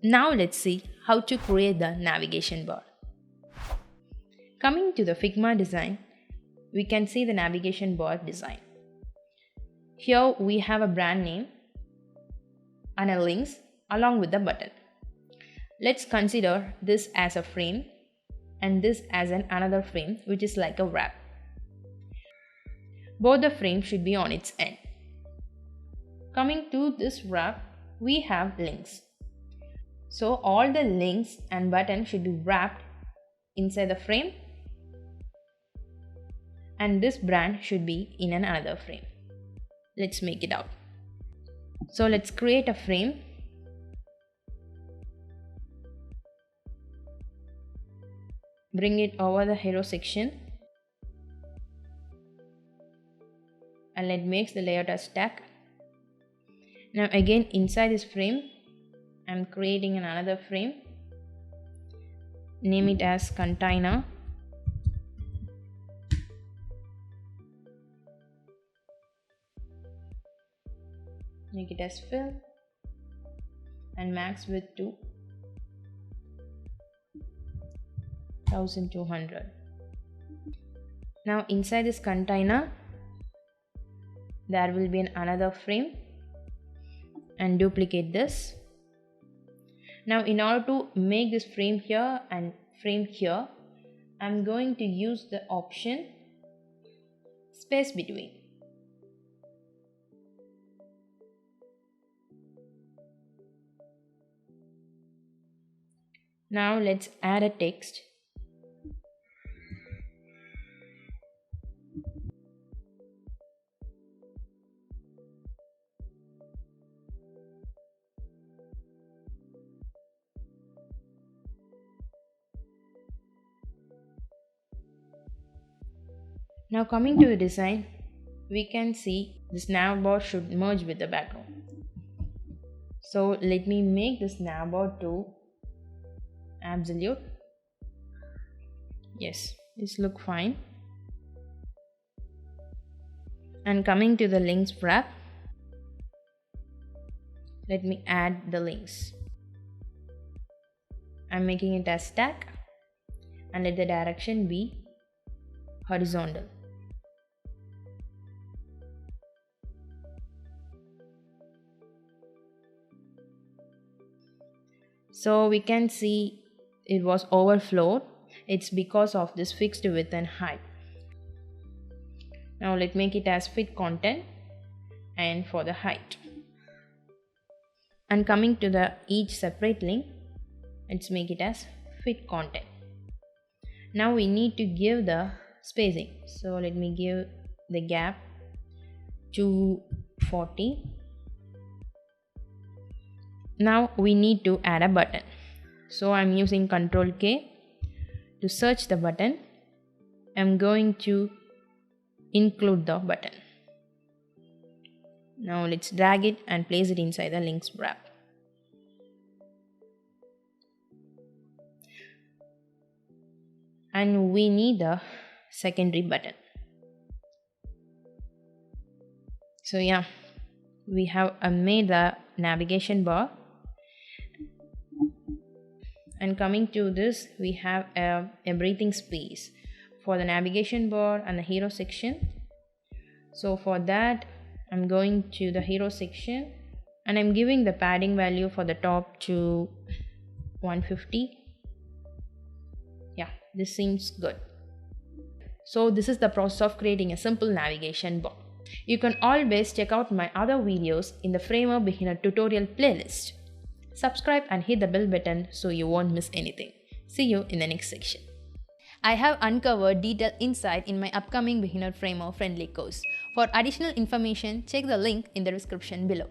Now let's see how to create the navigation bar. Coming to the Figma design, we can see the navigation bar design. Here we have a brand name and a links along with the button. Let's consider this as a frame and this as another frame, which is like a wrap. Both the frames should be on its end. Coming to this wrap, we have links. So all the links and buttons should be wrapped inside the frame, and this brand should be in another frame. Let's make it out. So let's create a frame. Bring it over the hero section and let's make the layout as stack. Now again inside this frame, I'm creating another frame. Name it as container. Make it as fill and max width to 1200. Now inside this container there will be another frame and duplicate this. Now in order to make this frame here and frame here, I'm going to use the option space between. Now let's add a text. Now coming to the design, we can see this nav bar should merge with the background. So let me make this nav bar to absolute. Yes, this look fine. And coming to the links wrap, let me add the links. I'm making it as stack and let the direction be horizontal. So we can see it was overflowed. It's because of this fixed width and height. Now let's make it as fit content and for the height. And coming to the each separate link, let's make it as fit content. Now we need to give the spacing. So let me give the gap to 40. Now we need to add a button. So I'm using Ctrl K to search the button. I'm going to include the button. Now let's drag it and place it inside the links wrap. And we need the secondary button. So yeah, we have made the navigation bar. And coming to this, we have a breathing space for the navigation bar and the hero section. So for that, I'm going to the hero section and I'm giving the padding value for the top to 150. Yeah, this seems good. So this is the process of creating a simple navigation bar. You can always check out my other videos in the Framer beginner tutorial playlist. Subscribe and hit the bell button so you won't miss anything. See you in the next section. I have uncovered detailed insight in my upcoming beginner framer friendly course. For additional information, check the link in the description below.